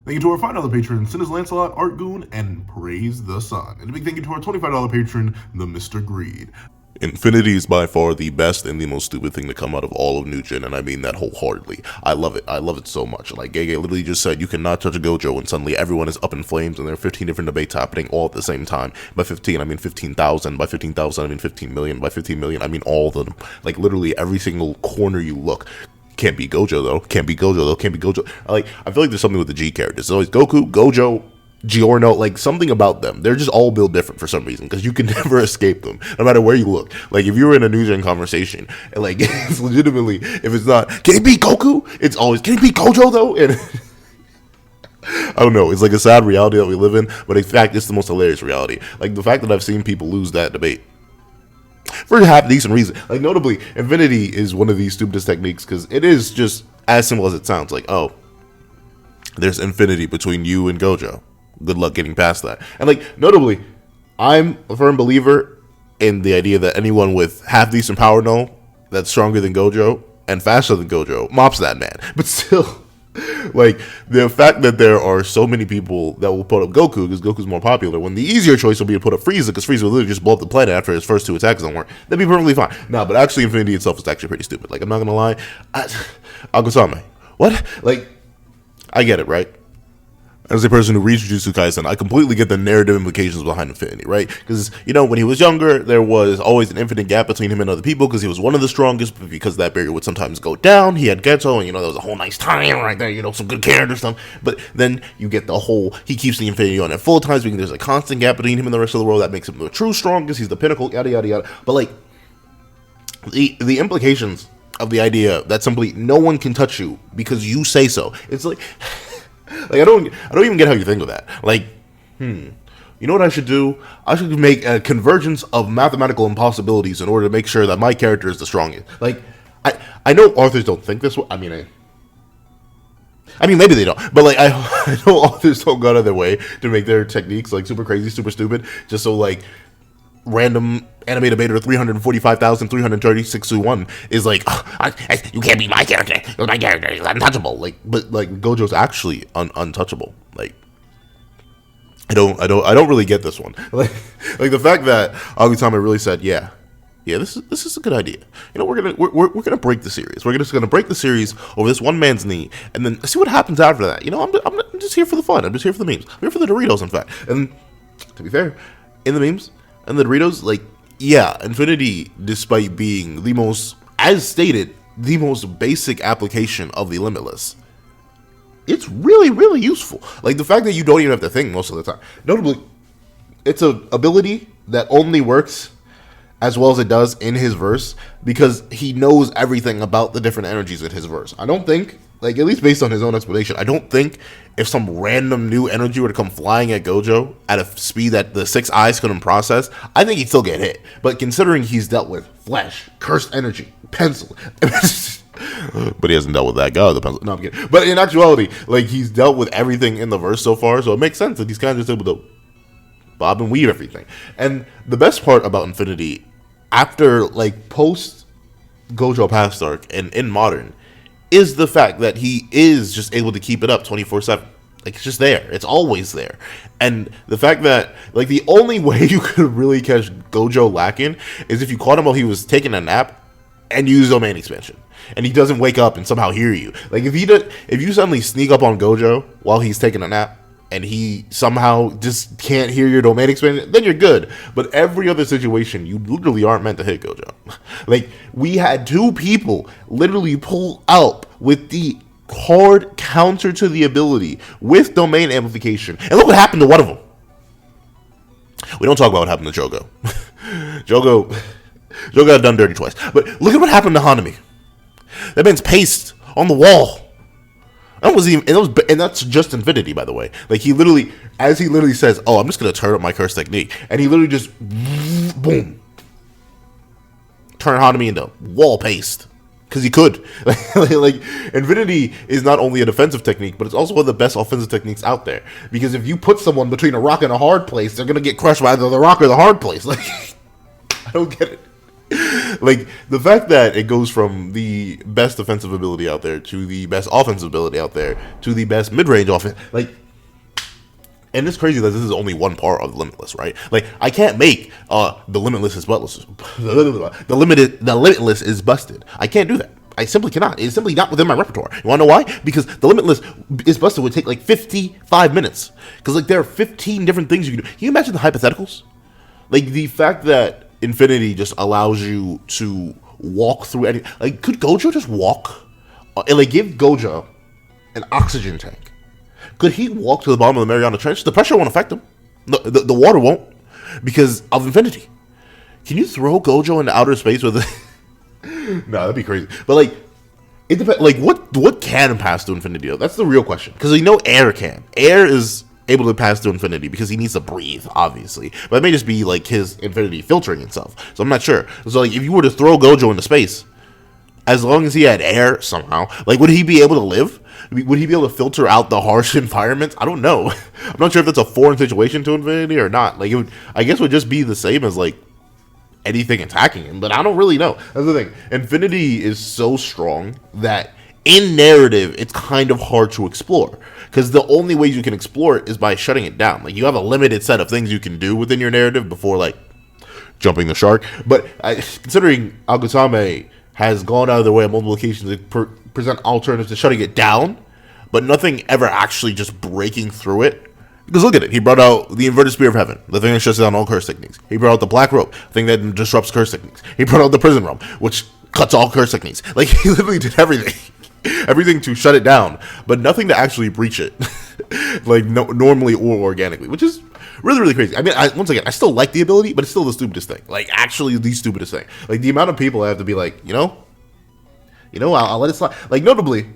Thank you to our $5 patron, Sinners Lancelot, Art Goon, and Praise the Sun. And a big thank you to our $25 patron, the Mr. Greed. Infinity is by far the best and the most stupid thing to come out of all of New Gen, and I mean that wholeheartedly. I love it. I love it so much. Like, Gege literally just said, you cannot touch a Gojo, and suddenly everyone is up in flames, and there are 15 different debates happening all at the same time. By 15, I mean 15,000. By 15,000, I mean 15 million. By 15 million, I mean all of them. Like, literally every single corner you look. Can't be Gojo, though. Can't be Gojo, though. Can't be Gojo. I feel like there's something with the G characters. It's always Goku, Gojo, Giorno, like something about them. They're just all built different for some reason because you can never escape them, no matter where you look. Like if you were in a New Gen conversation, and like it's legitimately, if it's not, can it be Goku? It's always, can it be Gojo though? And I don't know. It's like a sad reality that we live in, but in fact, it's the most hilarious reality. Like the fact that I've seen people lose that debate for half decent reason. Like notably, Infinity is one of these stupidest techniques because it is just as simple as it sounds. Like, oh, there's infinity between you and Gojo. Good luck getting past that. And like notably, I'm a firm believer in the idea that anyone with half decent power null that's stronger than Gojo and faster than Gojo mops that man. But still, like the fact that there are so many people that will put up Goku because Goku's more popular, when the easier choice will be to put up Frieza because Frieza will literally just blow up the planet after his first two attacks don't work. That'd be perfectly fine. No, but actually Infinity itself is actually pretty stupid. Like I'm not gonna lie, Agosame, what? Like I get it, right? As a person who reads Jujutsu Kaisen, I completely get the narrative implications behind Infinity, right? Because, you know, when he was younger, there was always an infinite gap between him and other people because he was one of the strongest, but because that barrier would sometimes go down, he had Geto, and, you know, there was a whole nice time right there, you know, some good character stuff. But then you get the whole, he keeps the Infinity on at full times because there's a constant gap between him and the rest of the world that makes him the true strongest, he's the pinnacle, yada, yada, yada. But, like, the implications of the idea that simply no one can touch you because you say so, it's like... Like I don't even get how you think of that. Like, you know what I should do? I should make a convergence of mathematical impossibilities in order to make sure that my character is the strongest. Like, I know authors don't think this way. I mean maybe they don't, but like I know authors don't go out of their way to make their techniques like super crazy, super stupid, just so like random animated beta 345,336-1 is like, oh, you can't be my character. My character is untouchable. Like, but like Gojo's actually untouchable. Like, I don't really get this one. Like the fact that Agutama really said, yeah, this is a good idea. You know, we're gonna break the series. We're just gonna break the series over this one man's knee, and then see what happens after that. You know, I'm just here for the fun. I'm just here for the memes. I'm here for the Doritos, in fact. And to be fair, in the memes and the Doritos, like. Yeah, Infinity, despite being the most, as stated, the most basic application of the Limitless, it's really, really useful. Like, the fact that you don't even have to think most of the time. Notably, it's an ability that only works as well as it does in his verse because he knows everything about the different energies in his verse. I don't think, like, at least based on his own explanation, I don't think if some random new energy were to come flying at Gojo at a speed that the six eyes couldn't process, I think he'd still get hit. But considering he's dealt with flesh, cursed energy, pencil, but he hasn't dealt with that guy, the pencil. No, I'm kidding. But in actuality, like, he's dealt with everything in the verse so far, so it makes sense that he's kind of just able to bob and weave everything. And the best part about Infinity, after, like, post Gojo past arc and in modern, is the fact that he is just able to keep it up 24/7. Like, it's just there. It's always there. And the fact that, like, the only way you could really catch Gojo lacking is if you caught him while he was taking a nap and use domain expansion. And he doesn't wake up and somehow hear you. Like, if you suddenly sneak up on Gojo while he's taking a nap, and he somehow just can't hear your domain expansion, then you're good. But every other situation, you literally aren't meant to hit Gojo. Like, we had two people literally pull out with the hard counter to the ability with domain amplification. And look what happened to one of them. We don't talk about what happened to Jogo. Jogo got done dirty twice. But look at what happened to Hanami. That man's paced on the wall. And that's just Infinity, by the way. Like, he literally says, oh, I'm just going to turn up my curse technique. And he literally just, boom. Turn Hanami into wall paste. Because he could. Like, Infinity is not only a defensive technique, but it's also one of the best offensive techniques out there. Because if you put someone between a rock and a hard place, they're going to get crushed by either the rock or the hard place. Like, I don't get it. Like, the fact that it goes from the best defensive ability out there to the best offensive ability out there to the best mid-range offense, like, and it's crazy that this is only one part of the Limitless, right? Like, I can't make the Limitless is buttless. The Limitless is busted. I can't do that. I simply cannot. It's simply not within my repertoire. You wanna know why? Because the Limitless is busted would take like 55 minutes. Because like there are 15 different things you can do. Can you imagine the hypotheticals? Like the fact that Infinity just allows you to walk through any. Like, could Gojo just walk and like give Gojo an oxygen tank? Could he walk to the bottom of the Mariana Trench? The pressure won't affect him. The water won't because of Infinity. Can you throw Gojo into outer space with it? Nah, that'd be crazy. But like, it depends. Like, what can pass through Infinity? That's the real question. Because we know air can. Air is able to pass through Infinity because he needs to breathe, obviously. But it may just be like his Infinity filtering itself. So I'm not sure. So like, if you were to throw Gojo into space, as long as he had air somehow, like, would he be able to live? Would he be able to filter out the harsh environments? I don't know. I'm not sure if that's a foreign situation to Infinity or not. Like, I guess it would just be the same as like anything attacking him, but I don't really know. That's the thing. Infinity is so strong that in narrative, it's kind of hard to explore because the only ways you can explore it is by shutting it down. Like, you have a limited set of things you can do within your narrative before like jumping the shark. But considering Agutame has gone out of their way on multiple occasions to present alternatives to shutting it down, but nothing ever actually just breaking through it. Because look at it, he brought out the Inverted Spear of Heaven, the thing that shuts down all curse techniques. He brought out the Black Rope, the thing that disrupts curse techniques. He brought out the Prison Realm, which cuts all curse techniques. Like, he literally did everything. Everything to shut it down, but nothing to actually breach it. Like, normally or organically, which is really, really crazy. I mean, once again, I still like the ability, but it's still the stupidest thing. Like, actually the stupidest thing. Like, the amount of people I have to be like, I'll let it slide. Like, notably,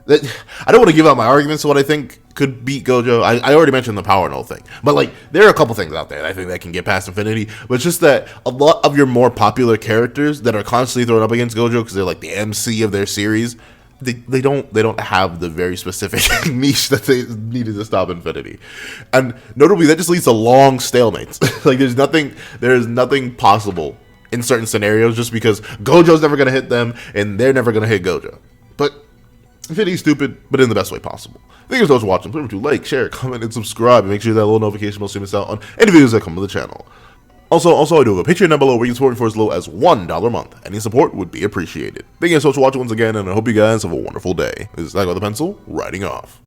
that I don't want to give out my arguments to what I think could beat Gojo. I already mentioned the power null thing. But, like, there are a couple things out there that I think that can get past Infinity. But it's just that a lot of your more popular characters that are constantly thrown up against Gojo because they're, like, the MC of their series, they don't have the very specific niche that they needed to stop Infinity. And notably, that just leads to long stalemates. Like, there's nothing possible in certain scenarios just because Gojo's never going to hit them and they're never going to hit Gojo. But Infinity's stupid, but in the best way possible. Thank you so much for watching. Please remember to like, share, comment, and subscribe. And make sure that little notification bell so you miss out on any videos that come to the channel. Also, I do have a Patreon down below where you can support me for as low as $1 a month. Any support would be appreciated. Thank you so much for watching once again, and I hope you guys have a wonderful day. This is Snag with the Pencil, writing off.